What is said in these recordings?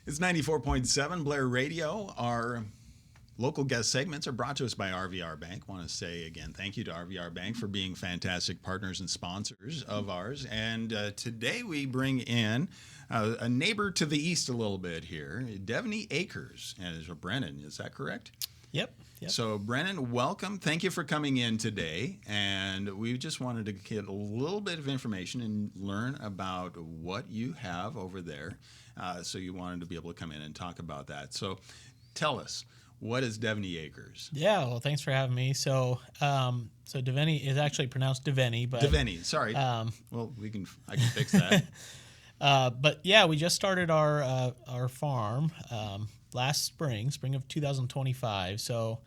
It's 94.7 Blair Radio. Our local guest segments are brought to us by RVR Bank. Want to say again, thank you to RVR Bank for being fantastic partners and sponsors of ours. And today we bring in a neighbor to the east a little bit here, Devney Acres, and it's Brennen. Is that correct? Yep. So, Brennen, welcome. Thank you for coming in today. And we just wanted to get a little bit of information and learn about what you have over there. So you wanted to be able to come in and talk about that. So tell us, what is Devney Acres? Yeah, well, thanks for having me. So Devney is actually pronounced Devney, but Devney, sorry. Well, I can fix that. but yeah, we just started our farm last spring of 2025. So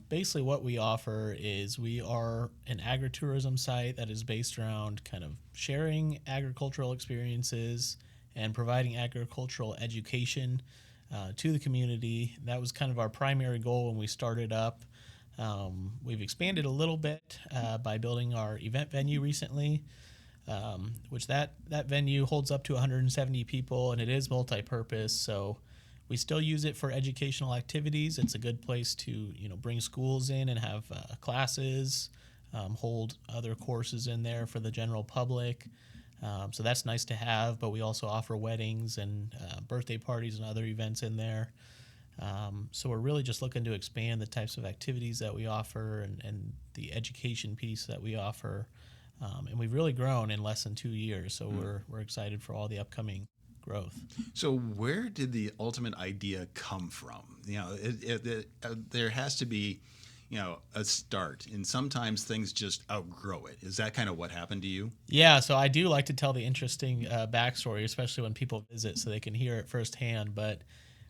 basically, what we offer is we are an agritourism site that is based around kind of sharing agricultural experiences and providing agricultural education to the community. That was kind of our primary goal when we started up. We've expanded a little bit by building our event venue recently, which that venue holds up to 170 people, and it is multi-purpose. So we still use it for educational activities. It's a good place to bring schools in and have classes, hold other courses in there for the general public. So that's nice to have, but we also offer weddings and birthday parties and other events in there. So we're really just looking to expand the types of activities that we offer and the education piece that we offer. And we've really grown in less than 2 years, so we're excited for all the upcoming growth. So where did the ultimate idea come from? There has to be a start, and sometimes things just outgrow it. Is that kind of what happened to you? Yeah, so I do like to tell the interesting backstory, especially when people visit, so they can hear it firsthand. But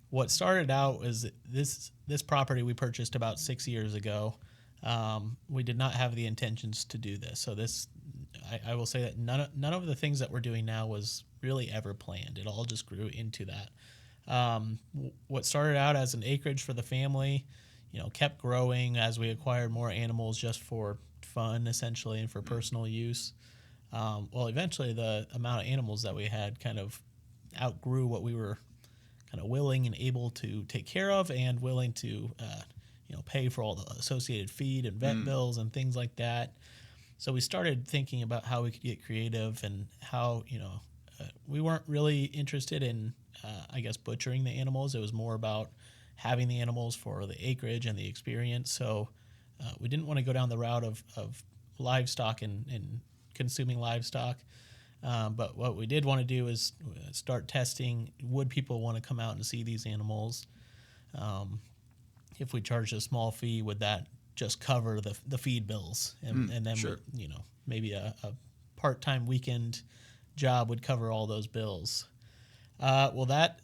what started out was this property we purchased about 6 years ago. We did not have the intentions to do this. So I will say that none of the things that we're doing now was really ever planned. It all just grew into that. What started out as an acreage for the family, kept growing as we acquired more animals just for fun, essentially, and for personal use. Well, eventually the amount of animals that we had kind of outgrew what we were kind of willing and able to take care of, and willing to, pay for all the associated feed and vet bills and things like that. So we started thinking about how we could get creative, and how, we weren't really interested in, butchering the animals. It was more about having the animals for the acreage and the experience. So we didn't want to go down the route of livestock and consuming livestock. But what we did want to do is start testing, would people want to come out and see these animals? If we charged a small fee, would that just cover the feed bills? And then, sure. Maybe a part-time weekend job would cover all those bills. Well, that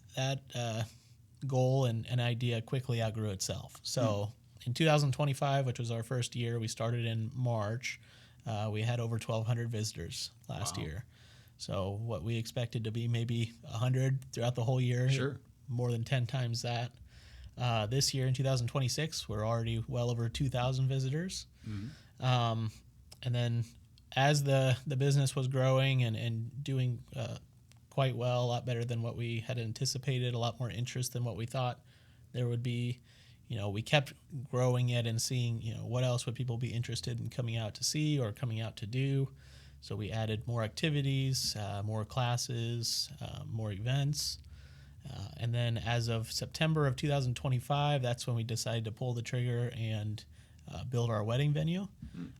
goal and idea quickly outgrew itself. So in 2025, which was our first year, we started in March. We had over 1,200 visitors last year. So what we expected to be maybe 100 throughout the whole year, sure, more than 10 times that. This year in 2026, we're already well over 2,000 visitors. And then as the business was growing and doing quite well, a lot better than what we had anticipated, a lot more interest than what we thought there would be, we kept growing it and seeing, what else would people be interested in coming out to see or coming out to do. So we added more activities, more classes, more events. And then as of September of 2025, that's when we decided to pull the trigger and build our wedding venue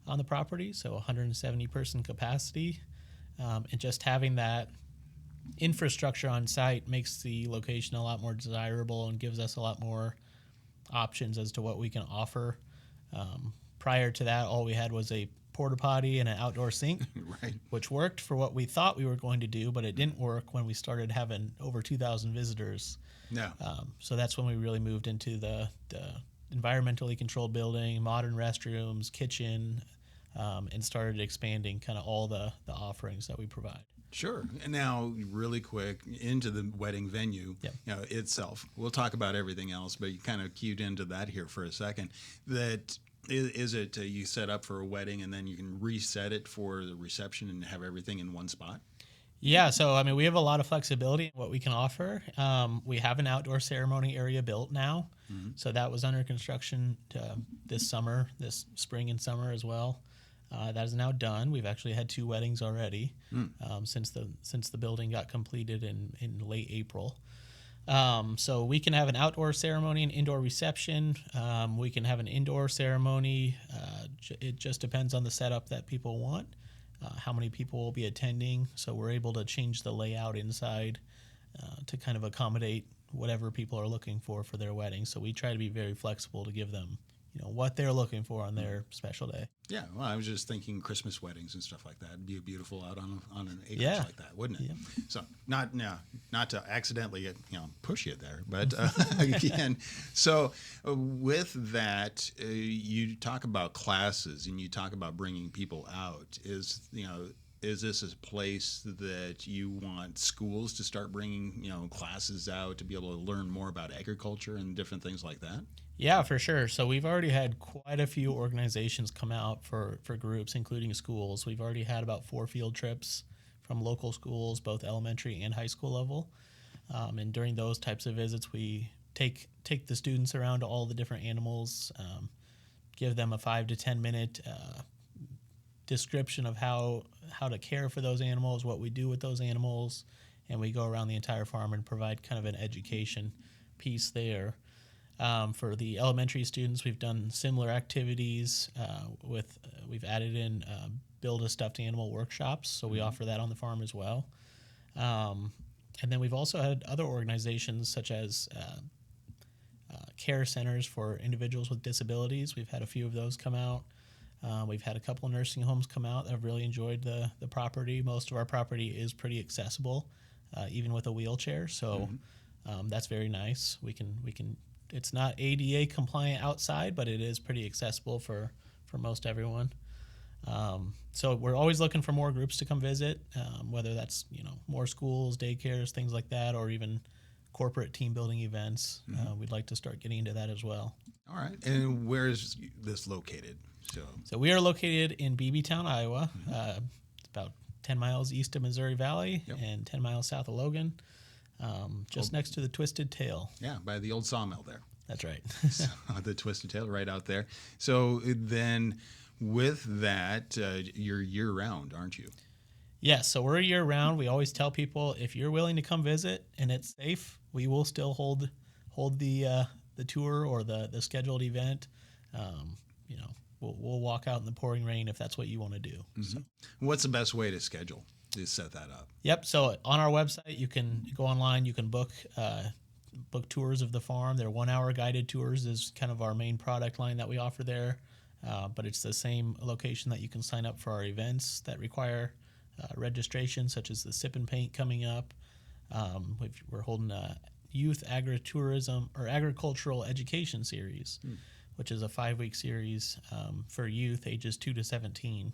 on the property. So 170 person capacity. And just having that infrastructure on site makes the location a lot more desirable and gives us a lot more options as to what we can offer. Prior to that, all we had was a porta potty and an outdoor sink, right, which worked for what we thought we were going to do, but it didn't work when we started having over 2,000 visitors. No. So that's when we really moved into the environmentally controlled building, modern restrooms, kitchen, and started expanding kind of all the offerings that we provide. Sure. And now, really quick, into the wedding venue itself. We'll talk about everything else, but you kind of cued into that here for a second. That is it you set up for a wedding and then you can reset it for the reception and have everything in one spot? Yeah, so I mean, we have a lot of flexibility in what we can offer. We have an outdoor ceremony area built now, so that was under construction this summer, this spring and summer as well. That is now done. We've actually had 2 weddings already since the building got completed in late April. So we can have an outdoor ceremony and indoor reception. We can have an indoor ceremony. It just depends on the setup that people want, how many people will be attending. So we're able to change the layout inside to kind of accommodate whatever people are looking for their wedding. So we try to be very flexible to give them, what they're looking for on their special day. Yeah, well, I was just thinking Christmas weddings and stuff like that. It'd be beautiful out on an acreage Yeah. like that, wouldn't it? Yeah. So not to accidentally push you there, but again, so with that, you talk about classes and you talk about bringing people out. Is this a place that you want schools to start bringing classes out to be able to learn more about agriculture and different things like that? Yeah, for sure. So we've already had quite a few organizations come out for groups, including schools. We've already had about 4 field trips from local schools, both elementary and high school level. And during those types of visits, we take the students around to all the different animals, give them a 5 to 10 minute description of how to care for those animals, what we do with those animals, and we go around the entire farm and provide kind of an education piece there. For the elementary students, we've done similar activities. We've added in build a stuffed animal workshops, so we offer that on the farm as well. And then we've also had other organizations such as care centers for individuals with disabilities. We've had a few of those come out. We've had a couple of nursing homes come out that have really enjoyed the property. Most of our property is pretty accessible, even with a wheelchair, so that's very nice. We can. It's not ADA compliant outside, but it is pretty accessible for most everyone. So we're always looking for more groups to come visit, whether that's more schools, daycares, things like that, or even corporate team building events. We'd like to start getting into that as well. All right. And where is this located? So we are located in BeeBeetown, Iowa, about 10 miles east of Missouri Valley and 10 miles south of Logan. Just next to the Twisted Tail. Yeah, by the old sawmill there. That's right. So, the Twisted Tail right out there. So then with that, you're year-round, aren't you? Yes, so we're year-round. We always tell people, if you're willing to come visit and it's safe, we will still hold the tour or the scheduled event. We'll walk out in the pouring rain if that's what you want to do. So. What's the best way to schedule to set that up? Yep. So on our website, you can go online. You can book tours of the farm. They're 1-hour guided tours is kind of our main product line that we offer there. But it's the same location that you can sign up for our events that require registration, such as the Sip and Paint coming up. We're holding a youth agritourism or agricultural education series, which is a 5-week series for youth ages 2 to 17.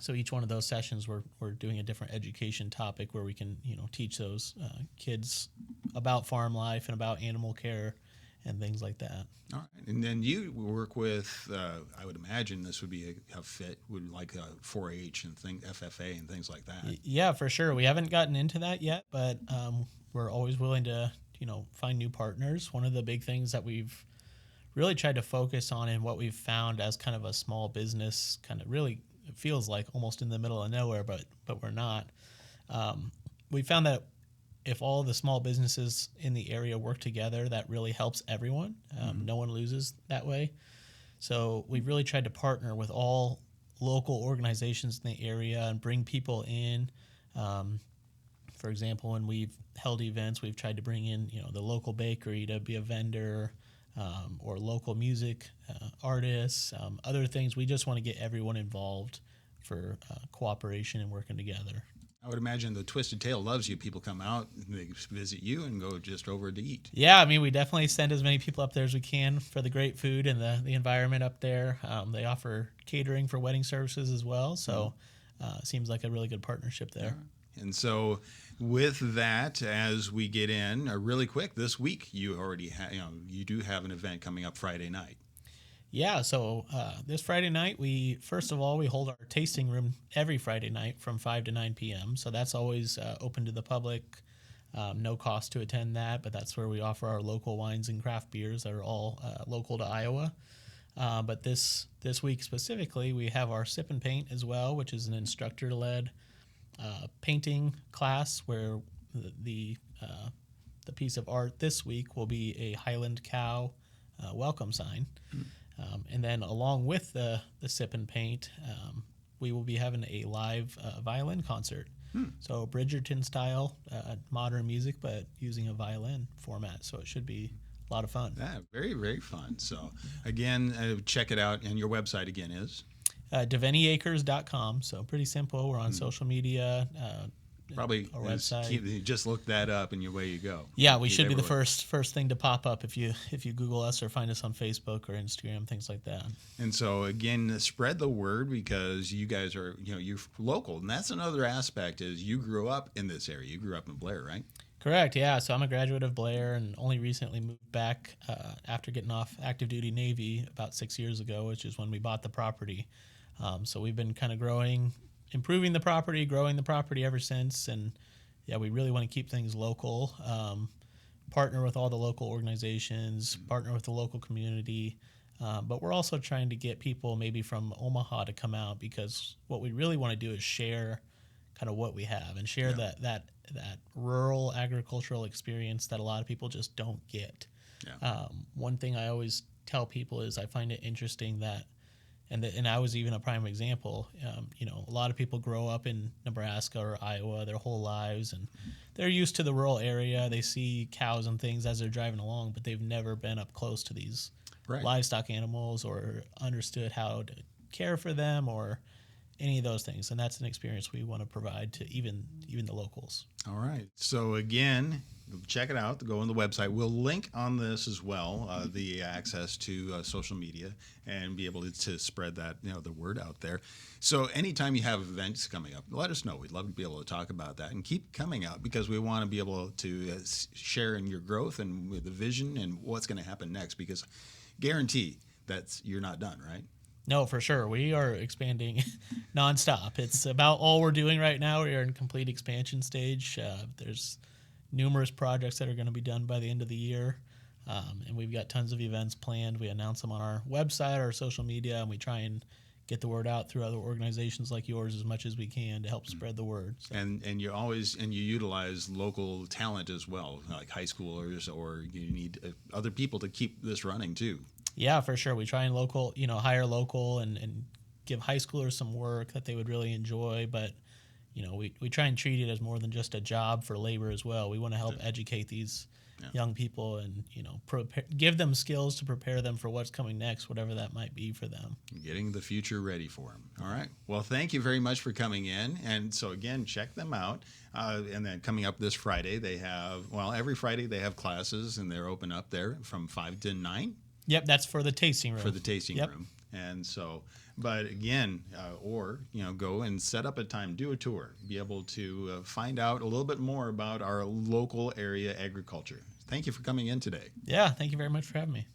So each one of those sessions, we're doing a different education topic where we can teach those kids about farm life and about animal care and things like that. All right. And then you work with, I would imagine this would be a fit with like 4-H and FFA and things like that. Yeah, for sure. We haven't gotten into that yet, but we're always willing to find new partners. One of the big things that we've really tried to focus on and what we've found as kind of a small business, kind of really it feels like almost in the middle of nowhere, but we're not. We found that if all the small businesses in the area work together, that really helps everyone. No one loses that way. So we've really tried to partner with all local organizations in the area and bring people in. For example, when we've held events, we've tried to bring in the local bakery to be a vendor, or local music artists, other things. We just want to get everyone involved for cooperation and working together. I would imagine the Twisted Tail loves you. People come out, they visit you, and go just over to eat. Yeah, I mean, we definitely send as many people up there as we can for the great food and the environment up there. They offer catering for wedding services as well, so it seems like a really good partnership there. Yeah. And so with that, as we get in really quick, this week you already you do have an event coming up Friday night. Yeah, so this Friday night, we hold our tasting room every Friday night from 5 to 9 p.m. So that's always open to the public. No cost to attend that, but that's where we offer our local wines and craft beers that are all local to Iowa. But this week specifically, we have our sip and paint as well, which is an instructor-led painting class where the piece of art this week will be a Highland cow welcome sign. And then along with the sip and paint, we will be having a live violin concert. So Bridgerton style, modern music, but using a violin format. So it should be a lot of fun. Yeah, very, very fun. So again, check it out. And your website again is? DevneyAcres.com. So pretty simple. We're on social media. Probably our website. Just look that up and away you go. Yeah, we should be the first thing to pop up if you Google us or find us on Facebook or Instagram, things like that. And so again, spread the word because you guys are you're local, and that's another aspect is you grew up in this area. You grew up in Blair, right? Correct. Yeah. So I'm a graduate of Blair and only recently moved back after getting off active duty Navy about 6 years ago, which is when we bought the property. So we've been kind of improving the property, growing the property ever since. And yeah, we really want to keep things local, partner with all the local organizations, partner with the local community. But we're also trying to get people maybe from Omaha to come out because what we really want to do is share kind of what we have and share that rural agricultural experience that a lot of people just don't get. Yeah. One thing I always tell people is I find it interesting that and I was even a prime example. A lot of people grow up in Nebraska or Iowa their whole lives, and they're used to the rural area. They see cows and things as they're driving along, but they've never been up close to these livestock animals or understood how to care for them or any of those things. And that's an experience we want to provide to even the locals. All right. So again, check it out. Go on the website. We'll link on this as well, the access to social media and be able to spread that, the word out there. So anytime you have events coming up, let us know. We'd love to be able to talk about that and keep coming out because we want to be able to share in your growth and with the vision and what's going to happen next because guarantee that you're not done, right? No, for sure. We are expanding nonstop. It's about all we're doing right now. We are in complete expansion stage. There's numerous projects that are going to be done by the end of the year. And we've got tons of events planned. We announce them on our website, our social media, and we try and get the word out through other organizations like yours as much as we can to help spread the word. So. And you utilize local talent as well, like high schoolers, or you need other people to keep this running too. Yeah, for sure. We try and hire local and give high schoolers some work that they would really enjoy. But, we try and treat it as more than just a job for labor as well. We want to help educate these young people and, give them skills to prepare them for what's coming next, whatever that might be for them. Getting the future ready for them. All right. Well, thank you very much for coming in. And so, again, check them out. And then coming up this Friday, every Friday they have classes and they're open up there from 5 to 9. Yep, that's for the tasting room. For the tasting room. And so, but again, go and set up a time, do a tour, be able to find out a little bit more about our local area agriculture. Thank you for coming in today. Yeah, thank you very much for having me.